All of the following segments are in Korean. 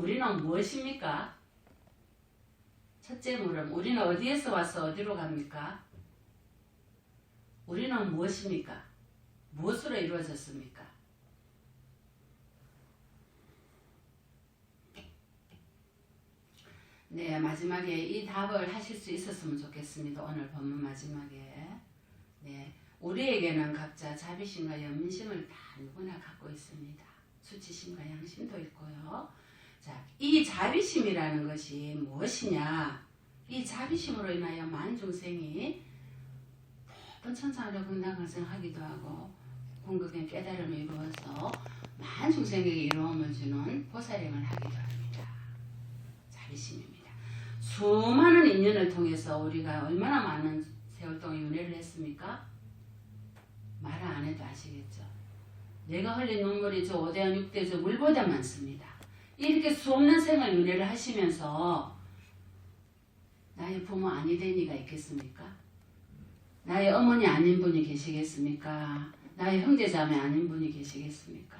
우리는 무엇입니까? 첫째 물음, 우리는 어디에서 와서 어디로 갑니까? 우리는 무엇입니까? 무엇으로 이루어졌습니까? 네, 마지막에 이 답을 하실 수 있었으면 좋겠습니다. 오늘 본문 마지막에. 네, 우리에게는 각자 자비심과 연민심을 다 누구나 갖고 있습니다. 수치심과 양심도 있고요. 자, 이 자비심이라는 것이 무엇이냐? 이 자비심으로 인하여 많은 중생이 모든 천상으로 건강강생하기도 하고 궁극의 깨달음을 이루어서 많은 중생에게 이로움을 주는 보살행을 하기도 합니다. 자비심입니다. 수많은 인연을 통해서 우리가 얼마나 많은 세월 동안 윤회를 했습니까? 말 안 해도 아시겠죠? 내가 흘린 눈물이 저 5대한 6대 저 물보다 많습니다. 이렇게 수없는 생을 윤회를 하시면서 나의 부모 아니 된 이가 있겠습니까? 나의 어머니 아닌 분이 계시겠습니까? 나의 형제자매 아닌 분이 계시겠습니까?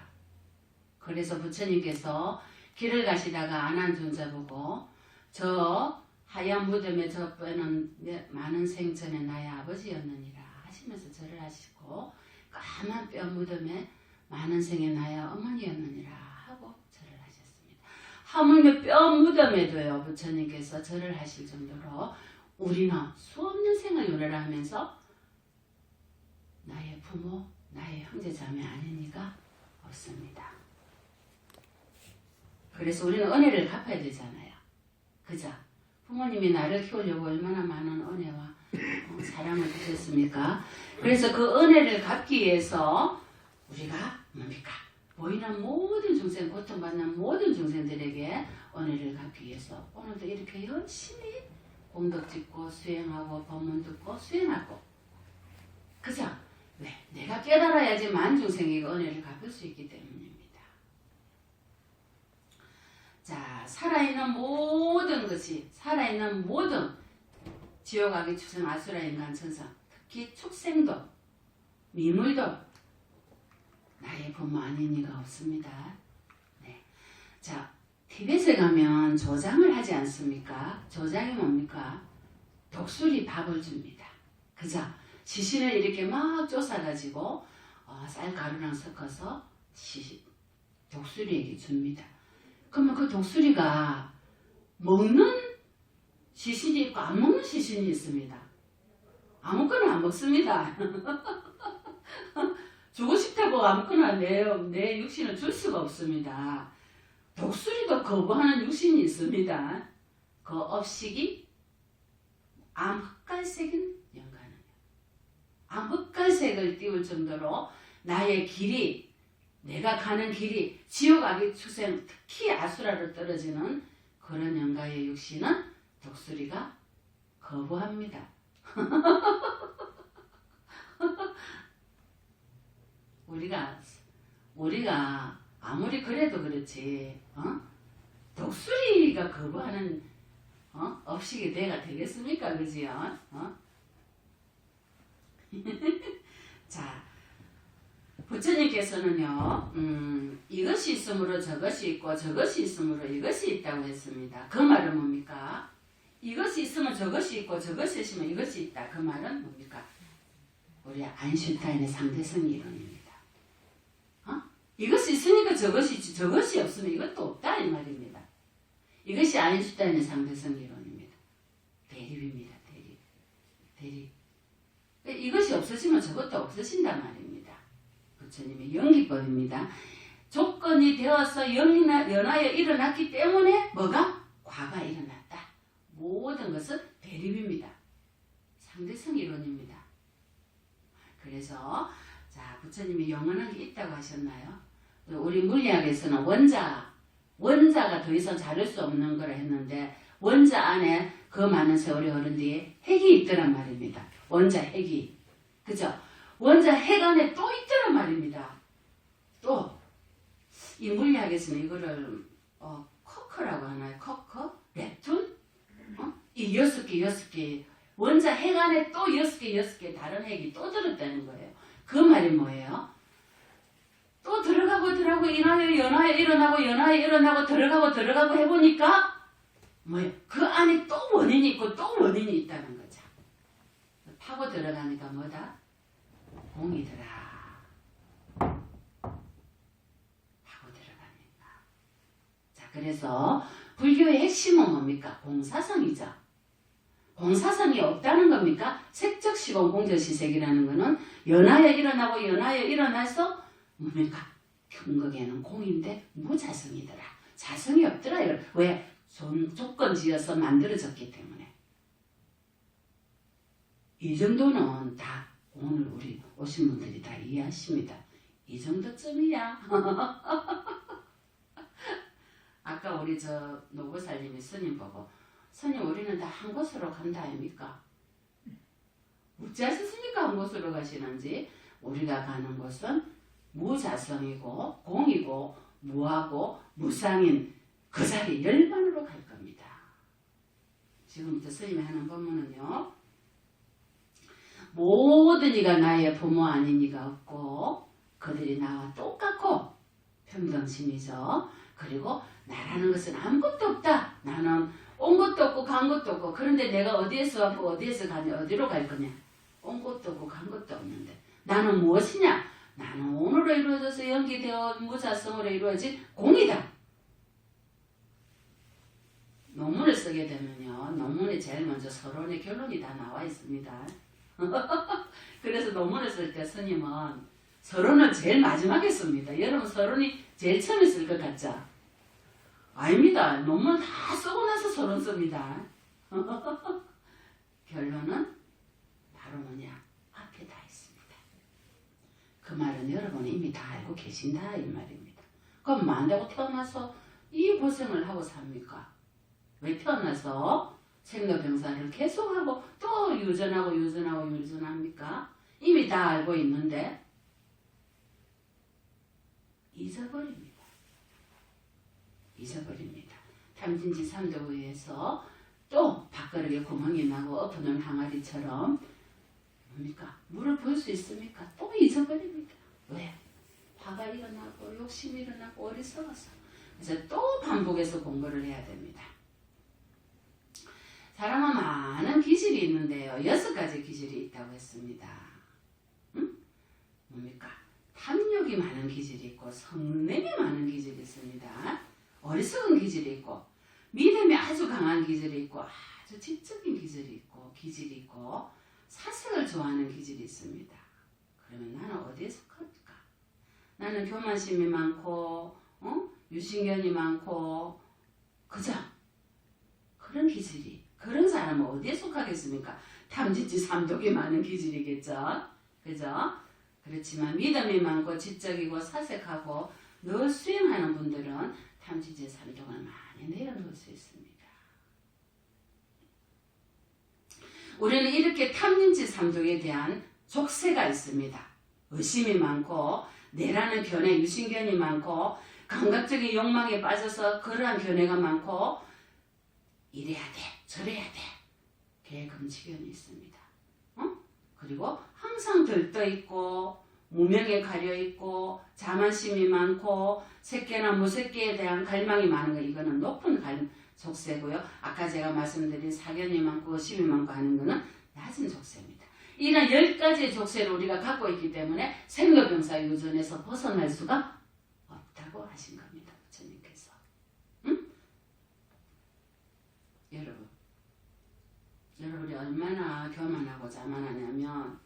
그래서 부처님께서 길을 가시다가 안한존자 보고 저 하얀 무덤에 저 뼈는 많은 생전에 나의 아버지였느니라 하시면서 절을 하시고 까만 뼈 무덤에 많은 생에 나의 어머니였느니라 하고 절을 하셨습니다. 하물며 뼈 무덤에도요 부처님께서 절을 하실 정도로 우리는 수없는 생을 윤회를 하면서 나의 부모, 나의 형제자매 아닌 이가 없습니다. 그래서 우리는 은혜를 갚아야 되잖아요. 그죠? 부모님이 나를 키우려고 얼마나 많은 은혜와 사랑을 주셨습니까? 그래서 그 은혜를 갚기 위해서 우리가 뭡니까? 보이는 모든 중생, 고통받는 모든 중생들에게 은혜를 갚기 위해서 오늘도 이렇게 열심히 공덕 짓고 수행하고 법문 듣고 수행하고 그죠? 왜? 내가 깨달아야지 만 중생에게 은혜를 갚을 수 있기 때문입니다. 자, 살아있는 모든 것이 살아있는 모든 지옥, 악의 축생, 아수라, 인간, 천사 특히 축생도 미물도 나의 부모 아닌 이가 없습니다. 네. 자, 티벳에 가면 조장을 하지 않습니까? 조장이 뭡니까? 독수리 밥을 줍니다. 그죠? 시신을 이렇게 막 쫓아가지고 쌀가루랑 섞어서 독수리에게 줍니다. 그러면 그 독수리가 먹는 시신이 있고 안 먹는 시신이 있습니다. 아무거나 안 먹습니다. 주고 싶다고 아무거나 내 육신을 줄 수가 없습니다. 독수리도 거부하는 육신이 있습니다. 그 업식이 암흑갈색인 영가는 암흑갈색을 띄울 정도로 나의 길이 내가 가는 길이 지옥, 악의 축생 특히 아수라로 떨어지는 그런 영가의 육신은 독수리가 거부합니다. 우리가 아무리 그래도 그렇지 독수리가 거부하는 업식이 되겠습니까? 그지요? 자, 부처님께서는요 이것이 있으므로 저것이 있고 저것이 있으므로 이것이 있다고 했습니다. 그 말은 뭡니까? 이것이 있으면 저것이 있고 저것이 있으면 이것이 있다. 그 말은 뭡니까? 우리 아인슈타인의 상대성 이론입니다. 이것이 있으니까 저것이 있지 저것이 없으면 이것도 없다 이 말입니다. 이것이 아인슈타인의 상대성 이론입니다. 대립입니다. 대립. 이것이 없어지면 저것도 없어진단 말입니다. 부처님의 연기법입니다. 조건이 되어서 연하여 일어났기 때문에 뭐가? 과가 일어났다. 모든 것은 대립입니다. 상대성 이론입니다. 그래서 자 부처님이 영원한 게 있다고 하셨나요? 우리 물리학에서는 원자가 더 이상 자를 수 없는 거라 했는데 원자 안에 그 많은 세월이 흐른 뒤에 핵이 있더란 말입니다. 원자 핵이. 그죠? 원자 핵 안에 또 있더란 말입니다. 또 이 물리학에서는 이거를 커커라고 하나요? 커커? neptune? 이 6개 원자 핵 안에 또 6개 다른 핵이 또 들었다는 거예요. 그 말이 뭐예요? 또 또 들어가고 연하에 일어나고 들어가고 해보니까 뭐예요? 그 안에 또 원인이 있고 또 원인이 있다는 거죠. 파고 들어가니까 뭐다? 공이더라. 파고 들어가니까. 자, 그래서 불교의 핵심은 뭡니까? 공사성이죠. 공사성이 없다는 겁니까? 색적시공 공저시색이라는 거는 연하에 일어나서 뭡니까? 경극에는 공인데 무자성이더라. 자성이 없더라. 왜? 조건 지어서 만들어졌기 때문에. 이 정도는 다 오늘 우리 오신 분들이 다 이해하십니다. 이 정도쯤이야. 아까 우리 저 노보살님이 스님 보고 스님 우리는 다 한 곳으로 간다 아닙니까? 어찌하셨습니까? 한 곳으로 가시는지. 우리가 가는 곳은 무자성이고 공이고 무하고 무상인 그 자리 열반으로 갈 겁니다. 지금부터 스님이 하는 법문은요. 모든 이가 나의 부모 아닌 이가 없고 그들이 나와 똑같고 평등심이죠. 그리고 나라는 것은 아무것도 없다. 나는 온 것도 없고 간 것도 없고 그런데 내가 어디에서 왔고 어디에서 가냐 어디로 갈 거냐. 온 것도 없고 간 것도 없는데 나는 무엇이냐. 나는 온으로 이루어져서 연기되어 무자성으로 이루어진 공이다. 논문을 쓰게 되면요. 논문에 제일 먼저 서론의 결론이 다 나와 있습니다. 그래서 논문을 쓸 때 스님은 서론을 제일 마지막에 씁니다. 여러분 서론이 제일 처음에 쓸 것 같죠? 아닙니다. 논문 다 쓰고 나서 서론 씁니다. 결론은 바로 뭐냐? 앞에 다 있습니다. 그 말은 여러분이 이미 다 알고 계신다 이 말입니다. 그럼 뭐 안다고 태어나서 이 고생을 하고 삽니까? 왜 태어나서 생로병사를 계속하고 또 유전합니까? 이미 다 알고 있는데 잊어버립니다. 탐진지 삼도부에서 또 밥그릇에 구멍이 나고 엎어놓은 항아리처럼 뭡니까? 물을 볼 수 있습니까? 또 잊어버립니다. 왜? 화가 일어나고 욕심이 일어나고 어리석어서. 그래서 또 반복해서 공부를 해야 됩니다. 사람은 많은 기질이 있는데요. 6가지 기질이 있다고 했습니다. 뭡니까? 탐욕이 많은 기질이 있고 성냄이 많은 기질이 있습니다. 어리석은 기질이 있고 믿음이 아주 강한 기질이 있고 아주 지적인 기질이 있고 사색을 좋아하는 기질이 있습니다. 그러면 나는 어디에 속합니까? 나는 교만심이 많고 유신견이 많고 그죠? 그런 사람은 어디에 속하겠습니까? 탐진치 삼독이 많은 기질이겠죠. 그죠? 그렇지만 믿음이 많고 지적이고 사색하고 늘 수행하는 분들은 탐진치 삼독을 많이 내려놓을 수 있습니다. 우리는 이렇게 탐진치 삼독에 대한 족쇄가 있습니다. 의심이 많고 내라는 견해, 유신견이 많고 감각적인 욕망에 빠져서 그러한 견해가 많고 이래야 돼, 저래야 돼. 계금치견이 있습니다. 그리고 항상 들떠있고 무명에 가려있고 자만심이 많고 새끼나 무새끼에 대한 갈망이 많은 거 이거는 높은 족쇄고요. 아까 제가 말씀드린 사견이 많고 의심이 많고 하는 거는 낮은 족쇄입니다. 이런 10가지의 족쇄를 우리가 갖고 있기 때문에 생로병사 유전에서 벗어날 수가 없다고 하신 겁니다. 부처님께서. 여러분이 얼마나 교만하고 자만하냐면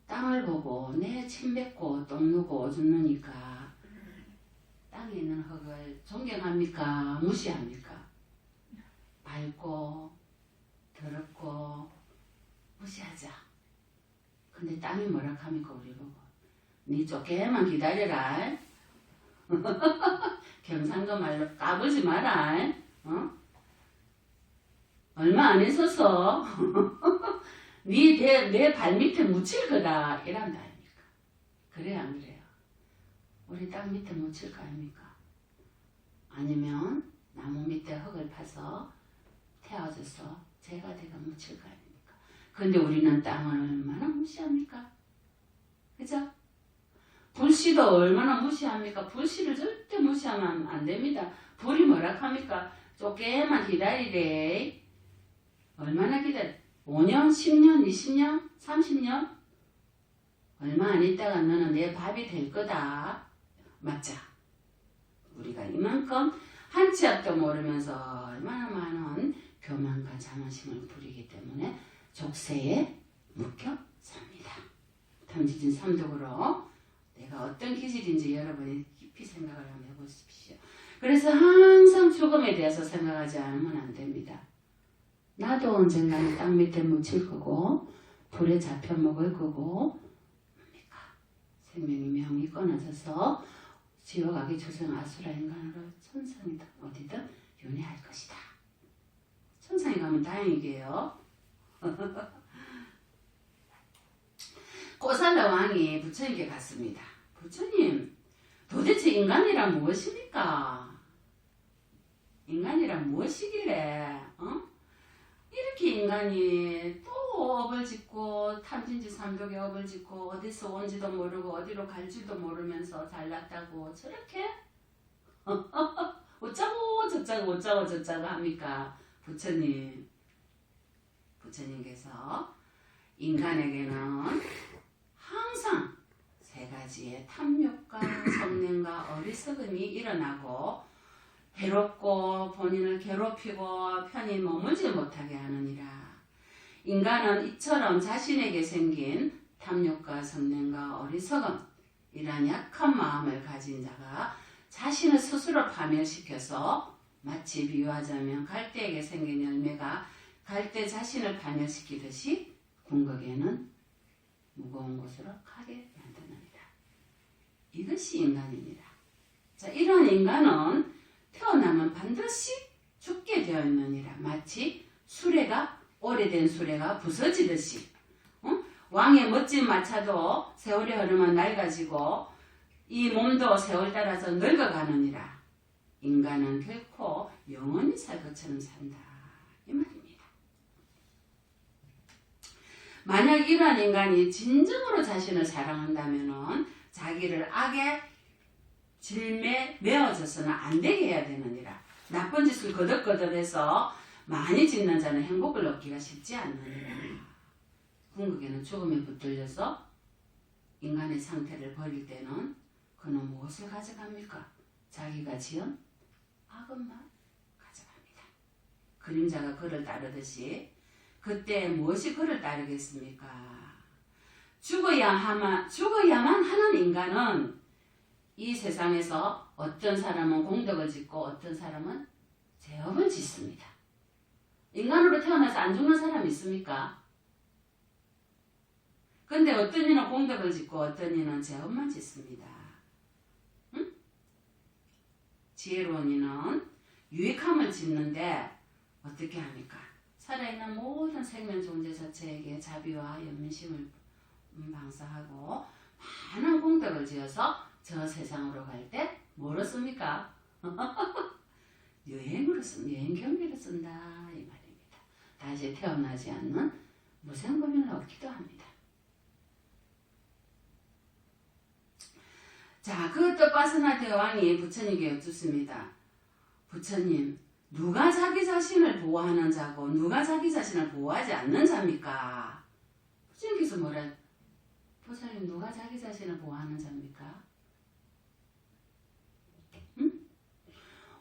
땅을 보고 내 침 뱉고 똥 누고 오줌 누니까 땅에 있는 흙을 존경합니까? 무시합니까? 밝고 더럽고 무시하자. 근데 땅이 뭐라 합니까? 우리 보고 니 조금만 기다려라. 경상도 말로 까불지 마라. 얼마 안 있어서 내 발밑에 묻힐 거다 이란다 아닙니까? 그래요 안 그래요? 우리 땅 밑에 묻힐 거 아닙니까? 아니면 나무 밑에 흙을 파서 태워줘서 제가 내가 묻힐 거 아닙니까? 근데 우리는 땅을 얼마나 무시합니까? 그죠? 불씨도 얼마나 무시합니까? 불씨를 절대 무시하면 안 됩니다. 불이 뭐라 합니까? 조금만 기다리래. 얼마나 기다려? 5년, 10년, 20년, 30년? 얼마 안 있다가 너는 내 밥이 될 거다. 맞자. 우리가 이만큼 한 치 앞도 모르면서 얼마나 많은 교만과 자만심을 부리기 때문에 족쇄에 묶여 삽니다. 탐지진 삼독으로 내가 어떤 기질인지 여러분이 깊이 생각을 한번 해보십시오. 그래서 항상 죽음에 대해서 생각하지 않으면 안 됩니다. 나도 언젠가는 땅 밑에 묻힐 거고 불에 잡혀 먹을 거고 뭡니까? 생명의 명이 끊어져서 지옥 악의 조상 아수라 인간으로 천상이든 어디든 윤회할 것이다. 천상에 가면 다행이게요. 꼬살라 왕이 부처님께 갔습니다. 부처님, 도대체 인간이란 무엇입니까? 인간이란 무엇이길래 이렇게 인간이 또 업을 짓고 탐진지 삼독에 업을 짓고 어디서 온지도 모르고 어디로 갈지도 모르면서 잘났다고 저렇게 어쩌고 저쩌고 합니까? 부처님께서 인간에게는 항상 세 가지의 탐욕과 성냄과 어리석음이 일어나고 해롭고 본인을 괴롭히고 편히 머물지 못하게 하느니라. 인간은 이처럼 자신에게 생긴 탐욕과 성냄과 어리석음 이란 약한 마음을 가진 자가 자신을 스스로 파멸시켜서 마치 비유하자면 갈대에게 생긴 열매가 갈대 자신을 파멸시키듯이 궁극에는 무거운 곳으로 가게 만드느니라. 이것이 인간입니다. 자, 이런 인간은 태어나면 반드시 죽게 되어 있느니라. 마치 수레가 오래된 수레가 부서지듯이 왕의 멋진 마차도 세월이 흐르면 낡아지고 이 몸도 세월 따라서 늙어가느니라. 인간은 결코 영원히 살 것처럼 산다. 이 말입니다. 만약 이러한 인간이 진정으로 자신을 사랑한다면 자기를 악의 질매에 메어져서는 안 되게 해야 되느니라. 나쁜 짓을 거듭거듭해서 많이 짓는 자는 행복을 얻기가 쉽지 않느니라. 궁극에는 죽음에 붙들려서 인간의 상태를 버릴 때는 그는 무엇을 가져갑니까? 자기가 지은 악업만 가져갑니다. 그림자가 그를 따르듯이 그때 무엇이 그를 따르겠습니까? 죽어야만 하는 인간은 이 세상에서 어떤 사람은 공덕을 짓고 어떤 사람은 죄업을 짓습니다. 인간으로 태어나서 안 죽는 사람이 있습니까? 근데 어떤 이는 공덕을 짓고 어떤 이는 죄업만 짓습니다. 응? 지혜로운 이는 유익함을 짓는데 어떻게 합니까? 살아있는 모든 생명 존재 자체에게 자비와 연민심을 방사하고 많은 공덕을 지어서 저 세상으로 갈 때 뭐로 씁니까? 여행 경비로 쓴다 이 말입니다. 다시 태어나지 않는 무생범인을 얻기도 합니다. 자, 그것도 빠스나 대왕이 부처님께 여쭙습니다. 부처님, 누가 자기 자신을 보호하는 자고 누가 자기 자신을 보호하지 않는 자입니까? 부처님께서 뭐라? 부처님, 누가 자기 자신을 보호하는 자입니까? 응?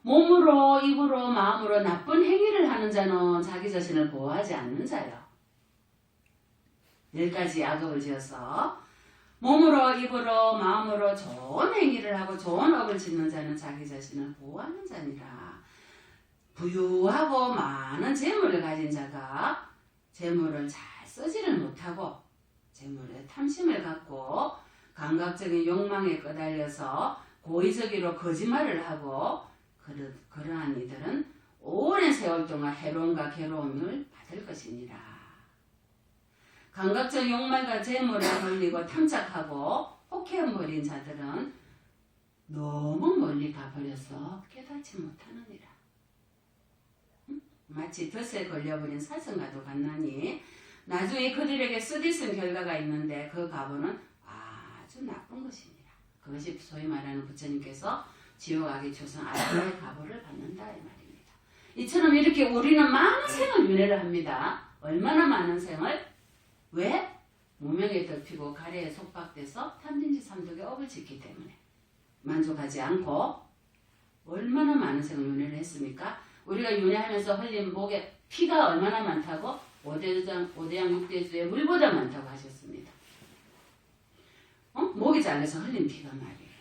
몸으로, 입으로, 마음으로 나쁜 행위를 하는 자는 자기 자신을 보호하지 않는 자요. 10가지 악업을 지어서 몸으로, 입으로, 마음으로 좋은 행위를 하고 좋은 업을 짓는 자는 자기 자신을 보호하는 자니라. 부유하고 많은 재물을 가진 자가 재물을 잘 쓰지를 못하고 재물에 탐심을 갖고 감각적인 욕망에 끄달려서 고의적으로 거짓말을 하고 그러한 이들은 오랜 세월 동안 해로움과 괴로움을 받을 것이니라. 감각적 욕망과 재물에 걸리고 탐착하고 혹해버린 자들은 너무 멀리 가버려서 깨닫지 못하느니라. 마치 덫에 걸려버린 사슴과도 같나니 나중에 그들에게 쓰디쓴 결과가 있는데 그 가보는 아주 나쁜 것이니라. 그것이 소위 말하는 부처님께서 지옥악의 초성 아라의 가보를 받는다 이 말입니다. 이처럼 이렇게 우리는 많은 생을 윤회를 합니다. 얼마나 많은 생을? 왜? 무명에 덮이고 가래에 속박돼서 탐진치 삼독의 업을 짓기 때문에 만족하지 않고 얼마나 많은 생을 윤회를 했습니까? 우리가 윤회하면서 흘린 목에 피가 얼마나 많다고? 5대양 6대주의 물보다 많다고 하셨습니다. 목이 잘려서 흘린 피가 말이에요.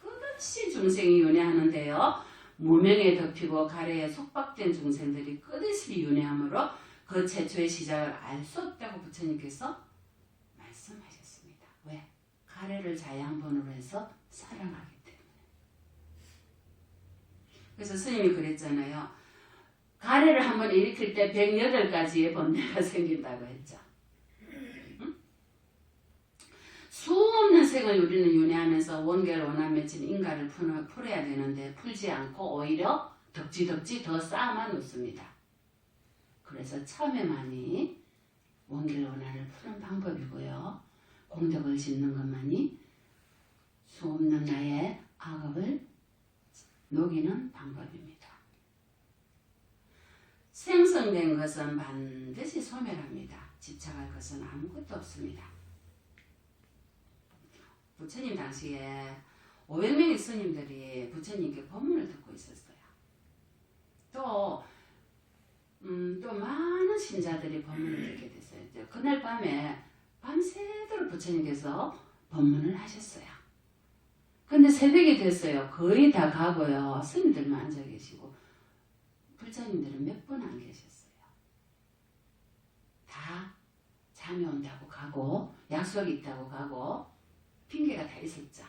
끝없이 중생이 윤회하는데요. 무명에 덮이고 가래에 속박된 중생들이 끝없이 윤회함으로 그 최초의 시작을 알 수 없다고 부처님께서 말씀하셨습니다. 왜? 가래를 자양분으로 해서 사랑하기 때문에. 그래서 스님이 그랬잖아요. 가래를 한번 일으킬 때 108가지의 번뇌가 생긴다고 했죠. 응? 수없는 생을 우리는 윤회하면서 원결 원한 맺힌 인가를 풀어야 되는데 풀지 않고 오히려 덕지덕지 더 쌓아만 놓습니다. 그래서 처음에만이 원결 원한을 푸는 방법이고요. 공덕을 짓는 것만이 수없는 나의 악업을 녹이는 방법입니다. 생성된 것은 반드시 소멸합니다. 집착할 것은 아무것도 없습니다. 부처님 당시에 500명의 스님들이 부처님께 법문을 듣고 있었어요. 또 많은 신자들이 법문을 듣게 됐어요. 그날 밤에 밤새도록 부처님께서 법문을 하셨어요. 근데 새벽이 됐어요. 거의 다 가고요. 스님들만 앉아 계시고 불자님들은 몇 분 안 계셨어요. 다 잠이 온다고 가고 약속이 있다고 가고 핑계가 다 있었죠.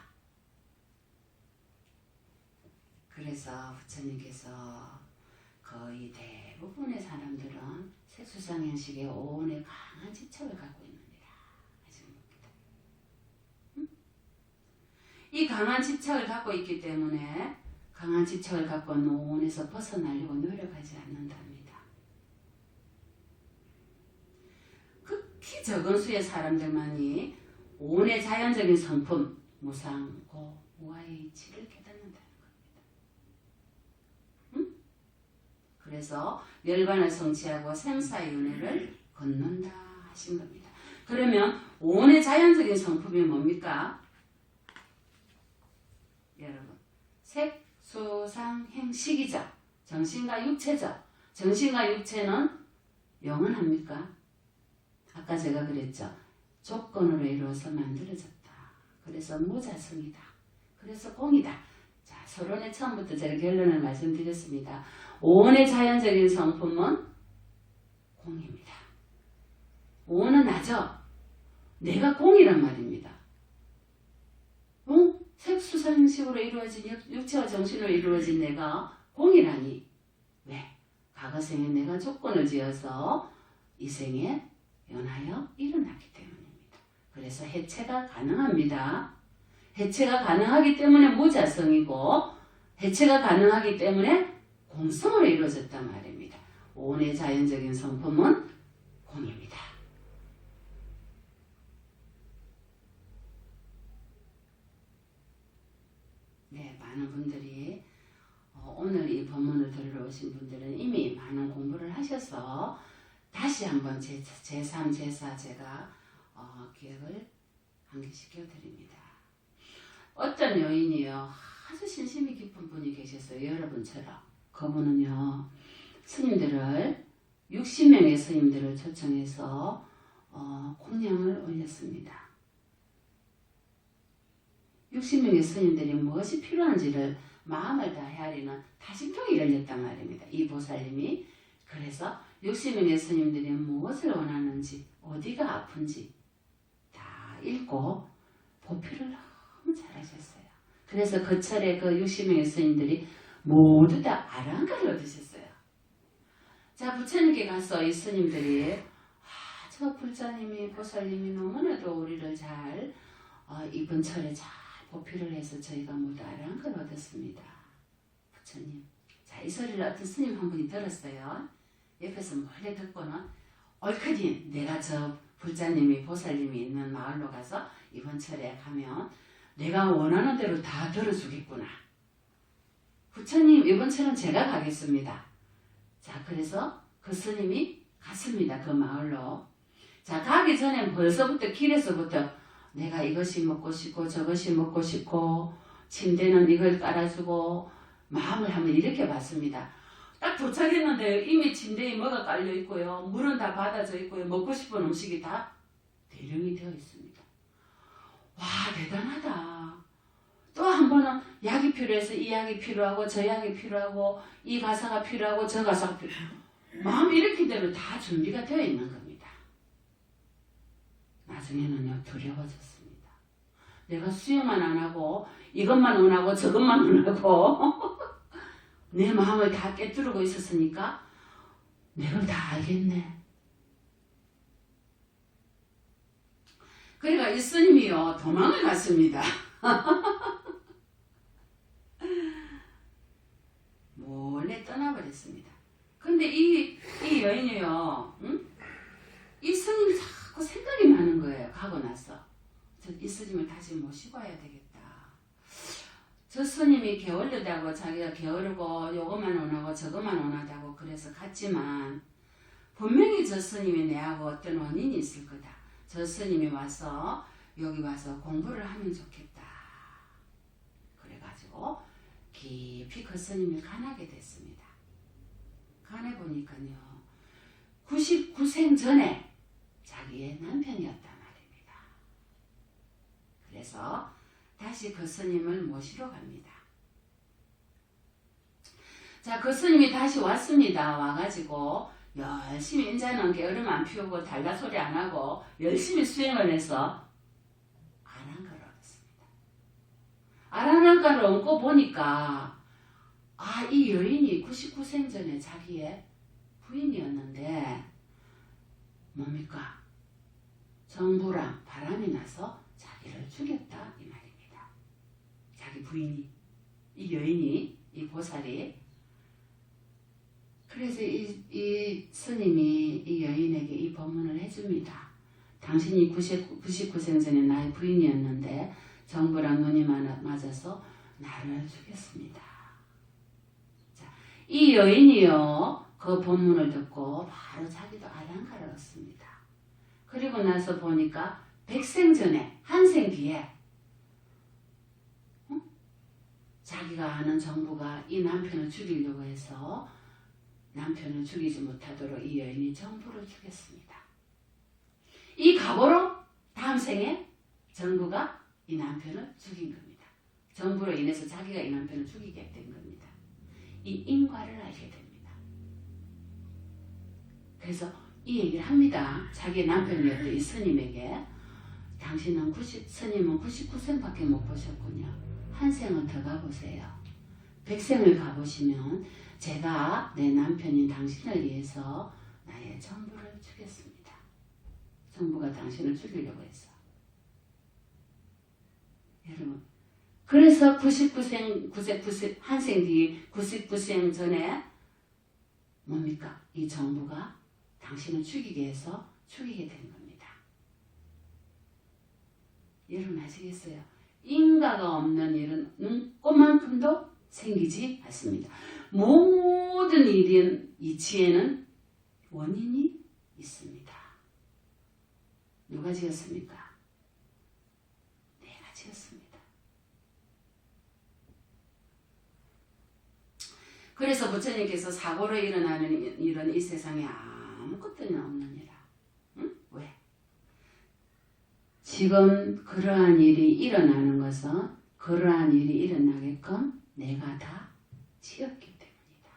그래서 부처님께서 거의 대부분의 사람들은 색수상행식의 오온의 강한 집착을 갖고 있느니라 하시는 겁니다. 응? 이 강한 집착을 갖고 있기 때문에 강한 집착을 갖고 오온에서 벗어나려고 노력하지 않는답니다. 극히 적은 수의 사람들만이 오온의 자연적인 성품 무상, 고, 무아의 이치를 깨닫는다는 겁니다. 응? 그래서 열반을 성취하고 생사의 은혜를 걷는다 하신 겁니다. 그러면 오온의 자연적인 성품이 뭡니까? 여러분, 색, 수, 상, 행, 식이죠. 정신과 육체죠. 정신과 육체는 영원합니까? 아까 제가 그랬죠. 조건으로 이루어서 만들어졌다. 그래서 무자성이다. 그래서 공이다. 자, 서론의 처음부터 제가 결론을 말씀드렸습니다. 오온의 자연적인 성품은 공입니다. 오온은 나죠. 내가 공이란 말입니다. 색수상식으로 이루어진 육체와 정신으로 이루어진 내가 공이라니. 왜? 과거생에 내가 조건을 지어서 이 생에 연하여 일어났기 때문입니다. 그래서 해체가 가능합니다. 해체가 가능하기 때문에 무자성이고 해체가 가능하기 때문에 공성으로 이루어졌단 말입니다. 오온의 자연적인 성품은 공입니다. 네, 많은 분들이 오늘 이 법문을 들으러 오신 분들은 이미 많은 공부를 하셔서 다시 한번 제3, 제4 제가 기억을 환기시켜 드립니다. 어떤 여인이요, 아주 신심이 깊은 분이 계셨어요. 여러분처럼. 그분은요, 스님들을 60명의 스님들을 초청해서 공양을 올렸습니다. 60명의 스님들이 무엇이 필요한지를 마음을 다 헤아리는 다심통이 열렸단 말입니다. 이 보살님이. 그래서 60명의 스님들이 무엇을 원하는지, 어디가 아픈지 다 읽고 보필을 너무 잘하셨어요. 그래서 그 철에 그 60명의 스님들이 모두 다 아랑가를 얻으셨어요. 자, 부처님께 가서 이 스님들이 저 불자님이 보살님이 너무나도 우리를 잘 이번 철에 잘 보필을 해서 저희가 모두 아랑가를 얻었습니다. 부처님. 자, 이 소리를 어떤 스님 한 분이 들었어요. 옆에서 몰래 듣고는 얼큰이 내가 저 불자님이 보살님이 있는 마을로 가서 이번 철에 가면 내가 원하는 대로 다 들어주겠구나. 부처님 이번처럼 제가 가겠습니다. 자, 그래서 그 스님이 갔습니다. 그 마을로. 자, 가기 전에 벌써부터 길에서부터 내가 이것이 먹고 싶고 저것이 먹고 싶고 침대는 이걸 깔아주고 마음을 한번 이렇게 봤습니다. 딱 도착했는데 이미 침대에 뭐가 깔려 있고요. 물은 다 받아져 있고요. 먹고 싶은 음식이 다 대령이 되어 있습니다. 와, 대단하다. 또 한 번은 약이 필요해서 이 약이 필요하고 저 약이 필요하고 이 가사가 필요하고 저 가사가 필요하고 마음 일으킨 대로 다 준비가 되어 있는 겁니다. 나중에는요 두려워졌습니다. 내가 수영만 안 하고 이것만 원하고 저것만 원하고 내 마음을 다 깨뜨리고 있었으니까 내가 다 알겠네. 그러니까 이 스님이요 도망을 갔습니다. 몰래 떠나버렸습니다. 근데 이 여인이요, 응? 이 스님이 자꾸 생각이 나는 거예요. 가고 나서 이 스님을 다시 모시고 와야 되겠다. 저 스님이 게을르다고 자기가 게으르고 요것만 원하고 저것만 원하다고 그래서 갔지만 분명히 저 스님이 내하고 어떤 원인이 있을 거다. 저 스님이 와서 여기 와서 공부를 하면 좋겠다. 그래가지고 깊이 그 스님을 간하게 됐습니다. 간해 보니까요 99생 전에 자기의 남편이었단 말입니다. 그래서 다시 그 스님을 모시러 갑니다. 자, 그 스님이 다시 왔습니다. 와가지고 열심히 이제는 게으름 안 피우고 달다 소리 안 하고 열심히 수행을 해서 아랑가를 얻었습니다. 아랑가를 얻고 보니까 이 여인이 99생 전에 자기의 부인이었는데 뭡니까? 정부랑 바람이 나서 자기를 죽였다 이 말입니다. 자기 부인이, 이 여인이, 이 보살이. 그래서 이 스님이 이 여인에게 이 법문을 해줍니다. 당신이 99생 전에 나의 부인이었는데 정부랑 눈이 맞아서 나를 죽였습니다. 자, 이 여인이요 그 법문을 듣고 바로 자기도 아랑가를 얻습니다. 그리고 나서 보니까 100생 전에 한 생 뒤에 자기가 아는 정부가 이 남편을 죽이려고 해서 남편을 죽이지 못하도록 이 여인이 정부를 죽였습니다. 이 각오로 다음 생에 정부가 이 남편을 죽인 겁니다. 정부로 인해서 자기가 이 남편을 죽이게 된 겁니다. 이 인과를 알게 됩니다. 그래서 이 얘기를 합니다. 자기 남편이었던 이 스님에게 당신은 스님은 99생밖에 못 보셨군요. 한 생은 더 가보세요. 100생을 가보시면 제가 내 남편인 당신을 위해서 나의 정부를 죽였습니다. 정부가 당신을 죽이려고 했어. 여러분, 그래서 99생, 한생 뒤 99생 전에 뭡니까? 이 정부가 당신을 죽이게 해서 죽이게 된 겁니다. 여러분 아시겠어요? 인과가 없는 일은 눈꽃만큼도 생기지 않습니다. 모든 일인 이치에는 원인이 있습니다. 누가 지었습니까? 내가 지었습니다. 그래서 부처님께서 사고로 일어나는 일은 이 세상에 아무것도 없느니라. 응? 왜? 지금 그러한 일이 일어나는 것은 그러한 일이 일어나게끔 내가 다 지었기 때문이다.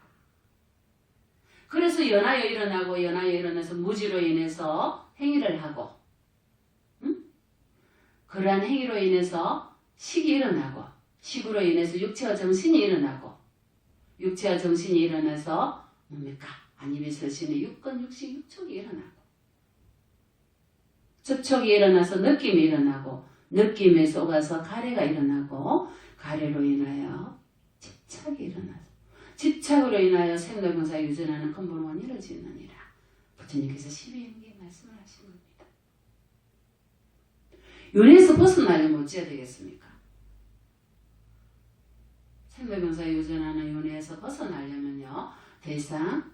그래서 연하여 일어나고 연하여 일어나서 무지로 인해서 행위를 하고 그러한 행위로 인해서 식이 일어나고 식으로 인해서 육체와 정신이 일어나고 육체와 정신이 일어나서 뭡니까? 아니면 설신의 육건, 육식, 육촉이 일어나고 접촉이 일어나서 느낌이 일어나고 느낌에 속아서 가래가 일어나고 가래로 인하여 집착이 일어나서 집착으로 인하여 생로병사 유전하는 근본 원인을 짓느니라. 부처님께서 12연기에 말씀을 하신 겁니다. 윤회에서 벗어나려면 어찌해야 되겠습니까? 생도병사 유전하는 윤회에서 벗어나려면요. 더 이상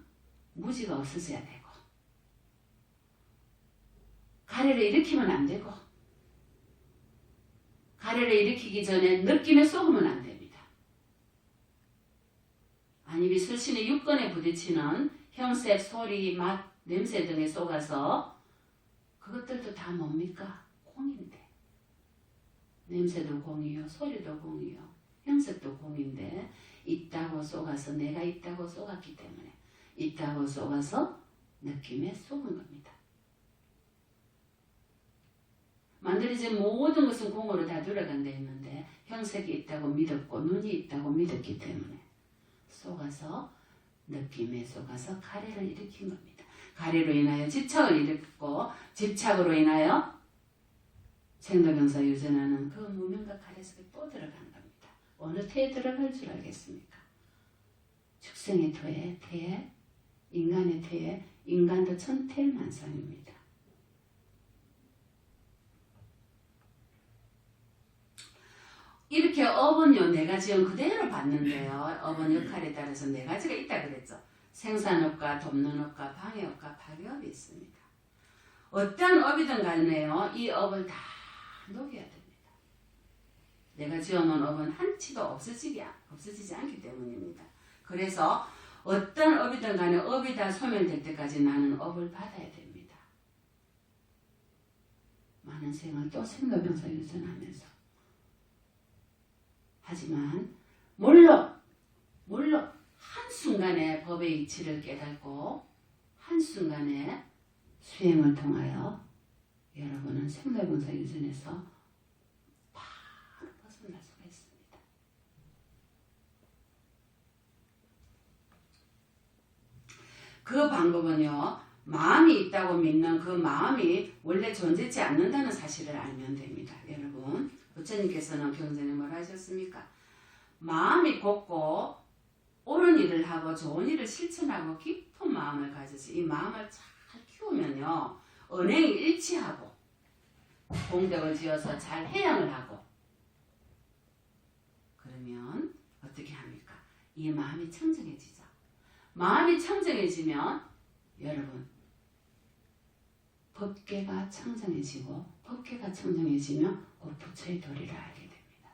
무지가 없어져야 되고 가래를 일으키면 안 되고 가래를 일으키기 전에 느낌에 쏘으면 안 됩니다. 안입이 설신의 육건에 부딪히는 형색, 소리, 맛, 냄새 등에 쏘가서 그것들도 다 뭡니까? 공인데 냄새도 공이요, 소리도 공이요, 형색도 공인데 있다고 쏘가서 내가 있다고 쏘갔기 때문에 있다고 쏘가서 느낌에 쏘은 겁니다. 만들어진 모든 것은 공으로 다 들어간다 했는데 형색이 있다고 믿었고 눈이 있다고 믿었기 때문에 쏘가서 느낌에 쏘가서 가래를 일으킨 겁니다. 가래로 인하여 집착을 일으켰고 집착으로 인하여 생도병사 유전하는 그 무명과 가래 속에 또 들어간 겁니다. 어느 태에 들어갈 줄 알겠습니까? 축생의 태에 인간의 태에 인간도 천태만상입니다. 이렇게 업은요, 네 가지는 그대로 봤는데요. 업은 역할에 따라서 네 가지가 있다 그랬죠. 생산업과 돕는 업과 방해업과 파괴업이 있습니다. 어떤 업이든 간에요, 이 업을 다 녹여야 됩니다. 내가 지어놓은 업은 한치도 없어지지 않기 때문입니다. 그래서 어떤 업이든 간에 업이 다 소멸될 때까지 나는 업을 받아야 됩니다. 많은 생을 또 생로병사 유전하면서 하지만 물론 한순간에 법의 이치를 깨닫고 한순간에 수행을 통하여 여러분은 생로병사 유전에서 바로 벗어날 수가 있습니다. 그 방법은요, 마음이 있다고 믿는 그 마음이 원래 존재하지 않는다는 사실을 알면 됩니다. 여러분, 부처님께서는 경전에 뭐라 하셨습니까? 마음이 곱고 옳은 일을 하고 좋은 일을 실천하고 깊은 마음을 가져서 이 마음을 잘 키우면요, 언행이 일치하고 공덕을 지어서 잘 해양을 하고 그러면 어떻게 합니까? 이 마음이 청정해지죠. 마음이 청정해지면 여러분 법계가 청정해지고 법계가 청정해지면 곧 부처의 도리를 알게 됩니다.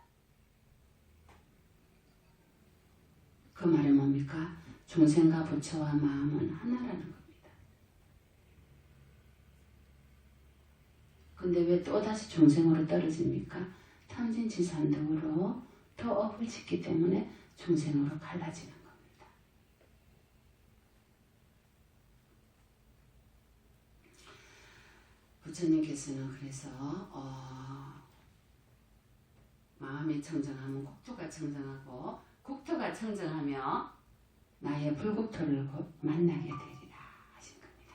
그 말은 뭡니까? 중생과 부처와 마음은 하나라는 겁니다. 근데 왜 또다시 중생으로 떨어집니까? 탐진치산등으로 더 업을 짓기 때문에 중생으로 갈라지는 겁니다. 부처님께서는 그래서 마음이 청정하면 국토가 청정하고 국토가 청정하며 나의 불국토를 곧 만나게 되리라 하신 겁니다.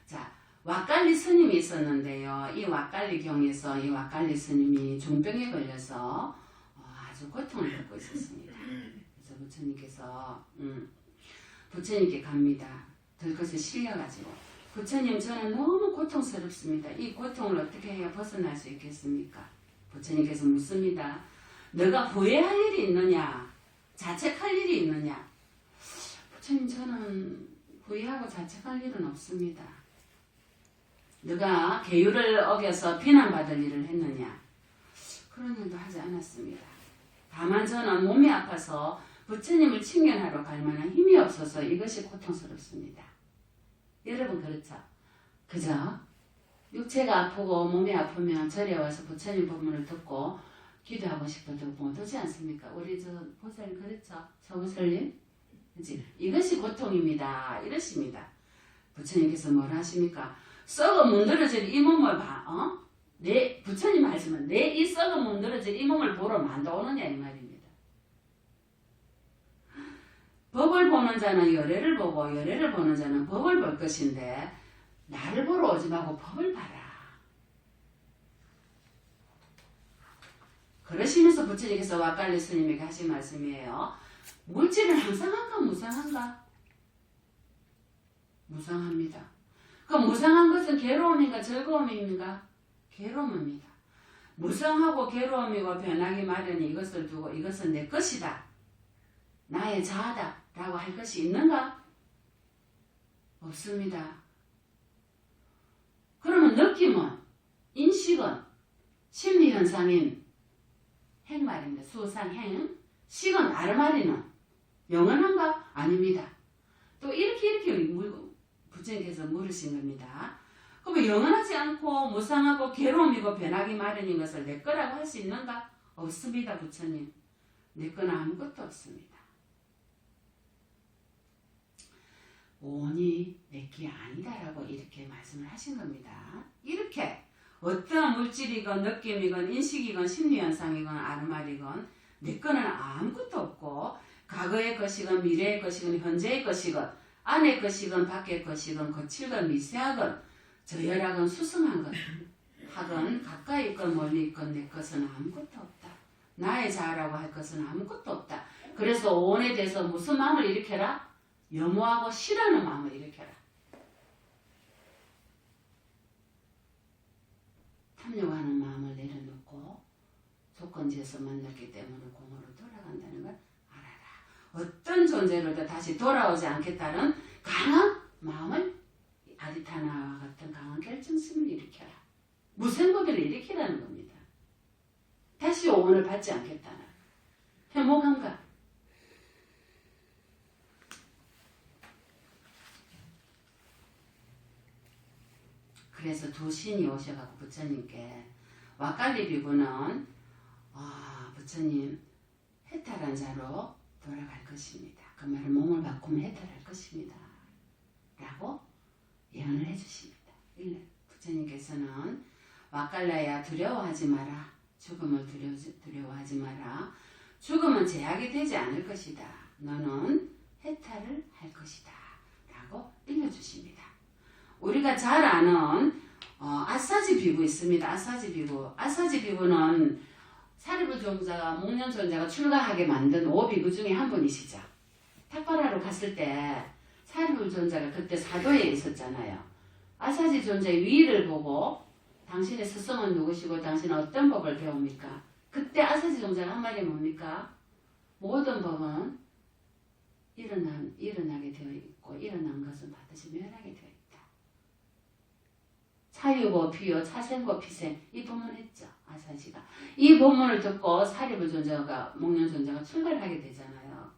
자, 왓갈리 스님이 있었는데요. 이 왓갈리 경에서 이 왓갈리 스님이 중병에 걸려서 아주 고통을 겪고 있었습니다. 그래서 부처님께 갑니다. 들것에 실려가지고 부처님, 저는 너무 고통스럽습니다. 이 고통을 어떻게 해야 벗어날 수 있겠습니까? 부처님께서 묻습니다. 너가 후회할 일이 있느냐? 자책할 일이 있느냐? 부처님, 저는 후회하고 자책할 일은 없습니다. 너가 계율을 어겨서 비난받을 일을 했느냐? 그런 일도 하지 않았습니다. 다만 저는 몸이 아파서 부처님을 칭견하러 갈 만한 힘이 없어서 이것이 고통스럽습니다. 여러분 그렇죠? 그죠? 육체가 아프고 몸이 아프면 절에 와서 부처님 법문을 듣고 기도하고 싶어도 못 오지 않습니까? 우리 저 보살님 그렇죠? 서보살님? 그치? 이것이 고통입니다. 이러십니다. 부처님께서 뭐라 하십니까? 썩어 문드러질 이 몸을 부처님 말씀은 내 이 썩어 문드러질 이 몸을 보러 만나오느냐 이 말입니다. 법을 보는 자는 열애를 보고 열애를 보는 자는 법을 볼 것인데 나를 보러 오지 말고 법을 봐라. 그러시면서 부처님께서 왓갈리 스님에게 하신 말씀이에요. 물질은 항상한가 무상한가? 무상합니다. 그 무상한 것은 괴로움인가 즐거움입니까? 괴로움입니다. 무성하고 괴로움이고 변하기 마련이 이것을 두고 이것은 내 것이다. 나의 자아다. 라고 할 것이 있는가? 없습니다. 그러면 느낌은, 인식은 심리현상인 행말입니다. 수상 행, 식은 아르마리는 영원한가? 아닙니다. 또 이렇게 부처님께서 물으신 겁니다. 그러면 영원하지 않고 무상하고 괴로움이고 변하기 마련인 것을 내 거라고 할 수 있는가? 없습니다. 부처님. 내 거는 아무것도 없습니다. 오니 내게 아니다라고 이렇게 말씀을 하신 겁니다. 이렇게 어떠한 물질이건 느낌이건 인식이건 심리현상이건 아르말이건 내 거는 아무것도 없고 과거의 것이건 미래의 것이건 현재의 것이건 안의 것이건 밖의 것이건 거칠건 미세하건 저열하건 수승한 것 하건 가까이 있건 멀리 있건 내 것은 아무것도 없다. 나의 자아라고 할 것은 아무것도 없다. 그래서 오온에 대해서 무슨 마음을 일으켜라? 염호하고 싫어하는 마음을 일으켜라. 탐욕하는 마음을 내려놓고 조건지에서 만났기 때문에 공으로 돌아간다는 걸 알아라. 어떤 존재로도 다시 돌아오지 않겠다는 강한 마음을 아리타나와 같은 강한 결정심을 일으켜라. 무생고비를 일으키라는 겁니다. 다시 오온을 받지 않겠다는 회목함과 그래서 두 신이 오셔가지고 부처님께 왁갈리 비구는 부처님 해탈한 자로 돌아갈 것입니다. 그 말은 몸을 바꾸면 해탈할 것입니다. 라고 예언을 해주십니다. 부처님께서는 왁갈라야 두려워하지 마라. 죽음을 두려워하지 마라. 죽음은 제약이 되지 않을 것이다. 너는 해탈을 할 것이다. 라고 일러주십니다. 우리가 잘 아는 아사지 비구 있습니다. 아사지 비구는 사리부 종자가 목련존자가 출가하게 만든 5비구 중에 한 분이시죠. 탁발하러 갔을 때 사리부 존자가 그때 사도에 있었잖아요. 아사지 존자의 위를 보고 당신의 스승은 누구시고 당신은 어떤 법을 배웁니까? 그때 아사지 존자가 한 말이 뭡니까? 모든 법은 일어나게 되어 있고 일어난 것은 반드시 멸하게 되어 있다. 사유고 비요 차생고 피생 이 본문 했죠. 아사지가. 이 본문을 듣고 사리부 존자가 목련 존자가 출가를 하게 되잖아요.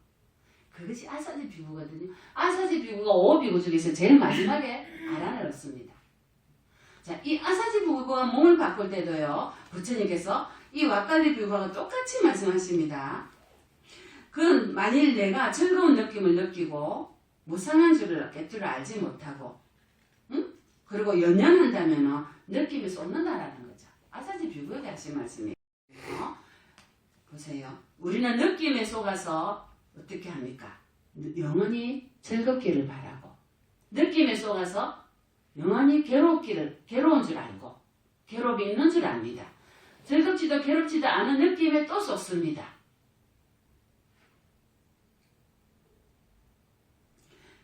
그것이 아사지 비구거든요. 아사지 비구가 5비구 중에서 제일 마지막에 아란을 얻습니다. 자, 이 아사지 비구가 몸을 바꿀 때도요. 부처님께서 이 왁갈리 비구와 똑같이 말씀하십니다. 그건 만일 내가 즐거운 느낌을 느끼고 무상한 줄을 깨뜨려 알지 못하고 그리고 연연한다면 느낌이 쏟는다라는 거죠. 아사지 비구에게 하신 말씀이에요. 보세요. 우리는 느낌에 속아서 어떻게 합니까? 영원히 즐겁기를 바라고 느낌에 속아서 영원히 괴로운 줄 알고 괴롭이 있는 줄 압니다. 즐겁지도 괴롭지도 않은 느낌에 또 쏟습니다.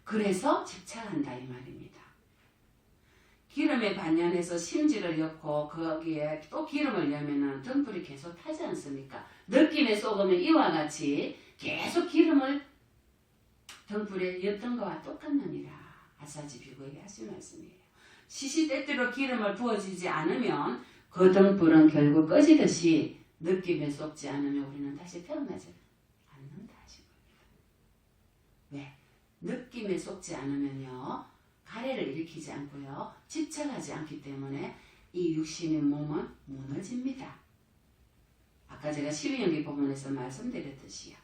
그래서 집착한다 이 말입니다. 기름에 반연해서 심지를 엮고 거기에 또 기름을 넣으면 등불이 계속 타지 않습니까? 느낌에 쏘으면 이와 같이 계속 기름을 등불에 였던 것과 똑같느니라. 아사지 비구에게 하신 말씀이에요. 시시때때로 기름을 부어주지 않으면 그 등불은 결국 꺼지듯이 느낌에 쏟지 않으면 우리는 다시 태어나지 않는다 하신 겁니다. 왜? 느낌에 쏟지 않으면요. 가래를 일으키지 않고요. 집착하지 않기 때문에 이 육신의 몸은 무너집니다. 아까 제가 12연기 부분에서 말씀드렸듯이요.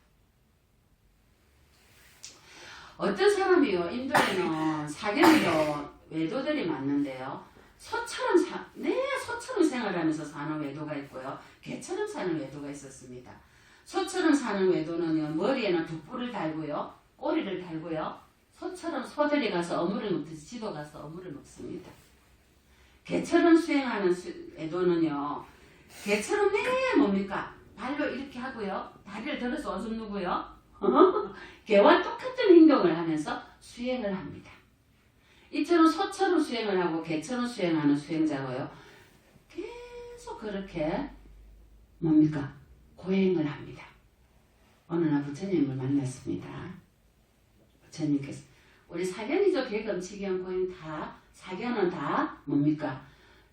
어떤 사람이요. 인도에는 사견이로 외도들이 많는데요. 소처럼 생활하면서 사는 외도가 있고요. 개처럼 사는 외도가 있었습니다. 소처럼 사는 외도는요. 머리에는 둑불을 달고요. 꼬리를 달고요. 소처럼 소들이 가서 어물을 먹듯이 지도 가서 어물을 먹습니다. 개처럼 수행하는 외도는요. 개처럼 뭡니까? 발로 이렇게 하고요. 다리를 들어서 오줌 누고요. 개와 똑같은 행동을 하면서 수행을 합니다. 이처럼 소처럼 수행을 하고 개처럼 수행하는 수행자고요. 계속 그렇게 뭡니까? 고행을 합니다. 어느 날 부처님을 만났습니다. 부처님께서 우리 사견이죠. 계금, 치견, 고행 다 사견은 다 뭡니까?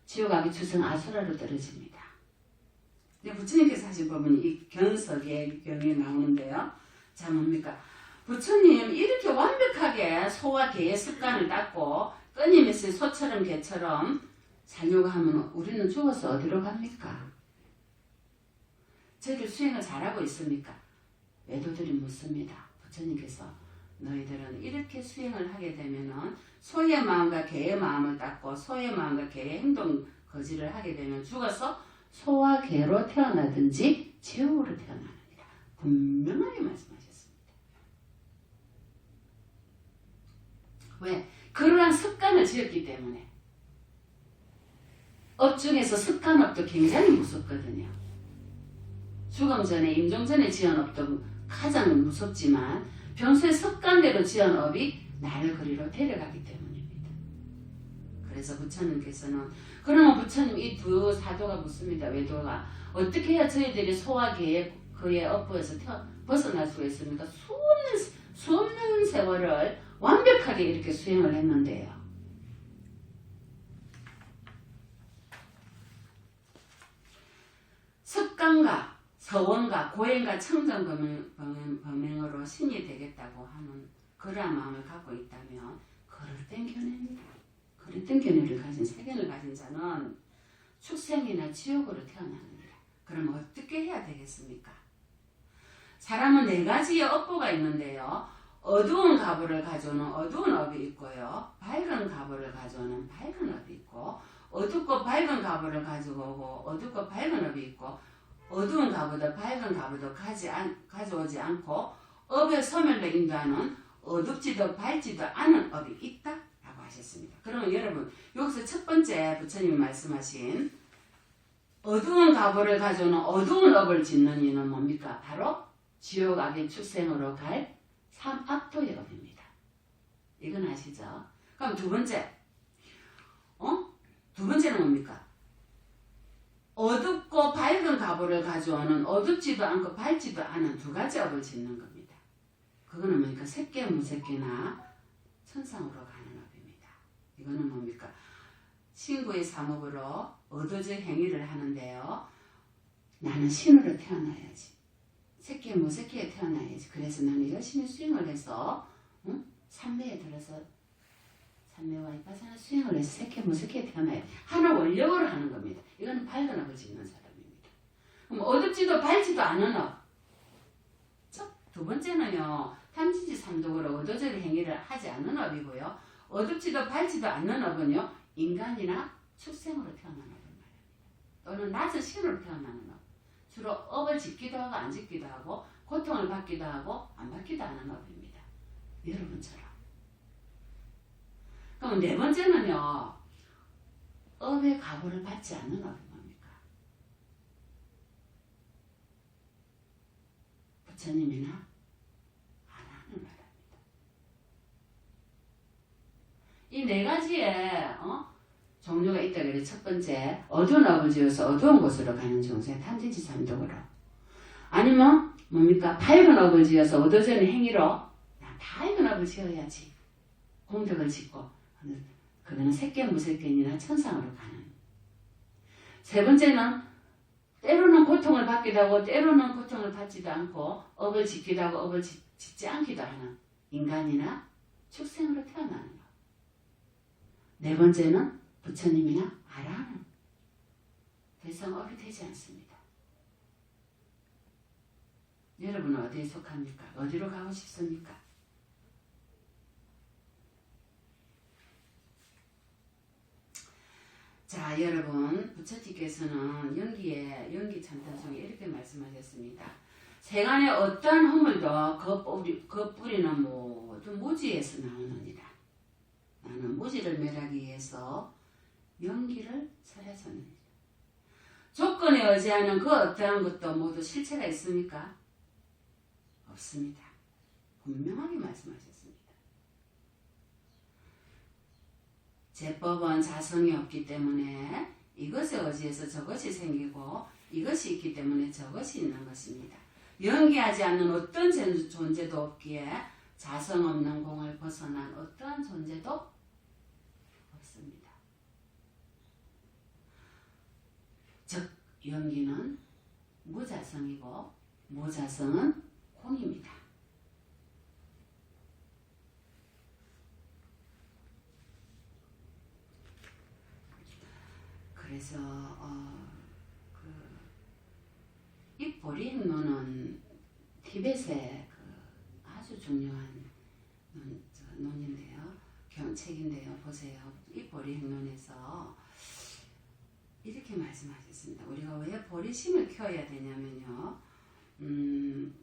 지옥악의 추성 아수라로 떨어집니다. 근데 부처님께서 하신 법은 이 견석의 경에 나오는데요. 자, 뭡니까? 부처님 이렇게 완벽하게 소와 개의 습관을 닦고 끊임없이 소처럼 개처럼 살려고 하면 우리는 죽어서 어디로 갑니까? 저희들 수행을 잘하고 있습니까? 외도들이 묻습니다. 부처님께서 너희들은 이렇게 수행을 하게 되면은 소의 마음과 개의 마음을 닦고 소의 마음과 개의 행동 거지를 하게 되면 죽어서 소와 개로 태어나든지 지옥으로 태어나느니라. 분명하게 말씀하셨습니다. 왜? 그러한 습관을 지었기 때문에. 업 중에서 습관업도 굉장히 무섭거든요. 죽음 전에 임종 전에 지은 업도 가장 무섭지만 평소에 습관대로 지은 업이 나를 그리로 데려가기 때문입니다. 그래서 부처님께서는 그러면 부처님 이 두 사도가 묻습니다. 외도가 어떻게 해야 저희들이 소와 개의 그의 업부에서 벗어날 수가 있습니까? 수없는 세월을 완벽하게 이렇게 수행을 했는데요. 습관과 서원과 고행과 청정 범행으로 신이 되겠다고 하는 그러한 마음을 갖고 있다면 그릇된 견해입니다. 그릇된 견해를 가진 세견을 가진 자는 축생이나 지옥으로 태어납니다. 그럼 어떻게 해야 되겠습니까? 사람은 네 가지의 업보가 있는데요. 어두운 가부를 가져오는 어두운 업이 있고요. 밝은 가부를 가져오는 밝은 업이 있고 어둡고 밝은 가부를 가지고 오고 어둡고 밝은 업이 있고 어두운 가부도 밝은 가부도 가져오지 않고 업의 소멸로 인도하는 어둡지도 밝지도 않은 업이 있다라고 하셨습니다. 그러면 여러분 여기서 첫 번째 부처님이 말씀하신 어두운 가부를 가져오는 어두운 업을 짓는 이는 뭡니까? 바로 지옥 악의 축생으로 갈 삼악도의 업입니다. 이건 아시죠? 그럼 두 번째 두 번째는 뭡니까? 어둡고 밝은 가부를 가져오는 어둡지도 않고 밝지도 않은 두 가지 업을 짓는 겁니다. 그거는 뭡니까? 색계, 무색계나 천상으로 가는 업입니다. 이거는 뭡니까? 신구의 삼업으로 어두질 행위를 하는데요. 나는 신으로 태어나야지. 색계, 무색계에 태어나야지. 그래서 나는 열심히 수행을 해서 삼매에 들어서 삼매와 이파사나 수행을 해서 색계, 무색계에 태어나야 하는 원력으로 하는 겁니다. 이거는 밝은 업을 짓는 사람입니다. 그럼 어둡지도 밝지도 않은 업. 두 번째는요. 탐진지 삼독으로 어두질 행위를 하지 않는 업이고요. 어둡지도 밝지도 않는 업은요. 인간이나 축생으로 태어나는 업 말입니다. 또는 낮은 신으로 태어나는 업. 주로 업을 짓기도 하고 안 짓기도 하고 고통을 받기도 하고 안 받기도 하는 업입니다. 여러분처럼. 그럼 네 번째는요. 업의 가부를 받지 않는 업이 뭡니까? 부처님이나 안 하는 말입니다. 이 네 가지의 종류가 있다 그래. 첫 번째 어두운 업을 지어서 어두운 곳으로 가는 중생 탐진치 삼독으로. 아니면 뭡니까? 밝은 업을 지어서 어두워지는 행위로 난 밝은 업을 지어야지. 공덕을 짓고 그거는 색계 무색계이나 천상으로 가는. 세 번째는 때로는 고통을 받기도 하고 때로는 고통을 받지도 않고 업을 짓기도 하고 업을 짓지 않기도 하는 인간이나 축생으로 태어나는 것. 네 번째는 부처님이나 아라하는. 더 이상 업이 되지 않습니다. 여러분은 어디에 속합니까? 어디로 가고 싶습니까? 자, 여러분, 부처님께서는 연기 참탄송에 이렇게 말씀하셨습니다. 세간의 어떠한 허물도 그 뿌리는 모두 무지에서 나오느니라. 나는 무지를 멸하기 위해서 연기를 설해줬느니라. 조건에 의지하는 그 어떠한 것도 모두 실체가 있습니까? 없습니다. 분명하게 말씀하셨습니다. 제법은 자성이 없기 때문에 이것에 의지해서 저것이 생기고 이것이 있기 때문에 저것이 있는 것입니다. 연기하지 않는 어떤 존재도 없기에 자성 없는 공을 벗어난 어떠한 존재도 없습니다. 즉 연기는 무자성이고 무자성은 공입니다. 그래서 이 보리행론은 티벳의 아주 중요한 논인데요. 책인데요. 보세요. 이 보리행론에서 이렇게 말씀하셨습니다. 우리가 왜 보리심을 키워야 되냐면요.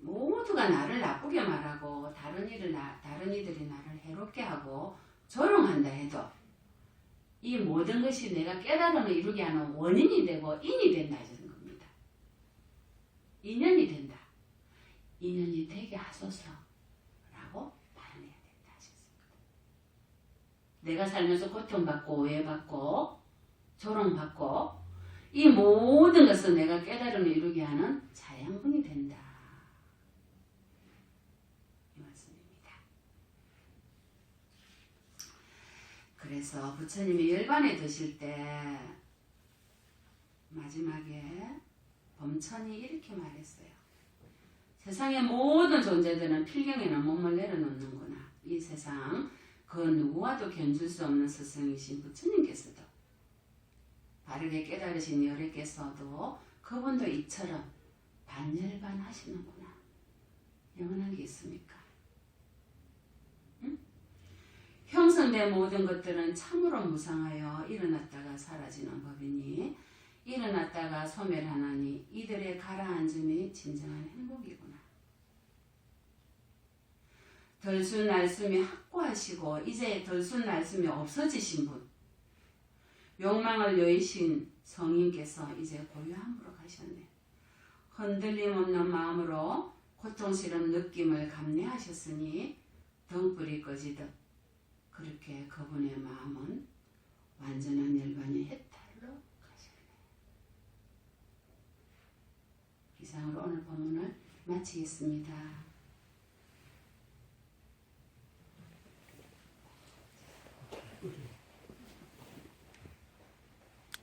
모두가 나를 나쁘게 말하고 다른 이들이 나를 해롭게 하고 조롱한다 해도 이 모든 것이 내가 깨달음을 이루게 하는 원인이 되고 인이 된다 하시는 겁니다. 인연이 된다. 인연이 되게 하소서라고 발언해야 된다 하셨습니다. 내가 살면서 고통받고 오해받고 조롱받고 이 모든 것은 내가 깨달음을 이루게 하는 자양분이 된다. 이 말씀입니다. 그래서 부처님이 열반에 드실 때 마지막에 범천이 이렇게 말했어요. 세상의 모든 존재들은 필경에는 몸을 내려놓는구나. 이 세상 그 누구와도 견줄 수 없는 스승이신 부처님께서도 바르게 깨달으신 여래께서도 그분도 이처럼 반열반 하시는구나. 영원한 게 있습니까? 응? 형성된 모든 것들은 참으로 무상하여 일어났다가 사라지는 법이니 일어났다가 소멸하나니 이들의 가라앉음이 진정한 행복이구나. 덜순 날숨이 확고하시고 이제 덜순 날숨이 없어지신 분, 욕망을 여의신 성인께서 이제 고요함으로 가셨네. 흔들림 없는 마음으로 고통스러운 느낌을 감내하셨으니 등불이 꺼지듯 그렇게 그분의 마음은 완전한 열반의 해탈로 가셨네. 이상으로 오늘 본문을 마치겠습니다.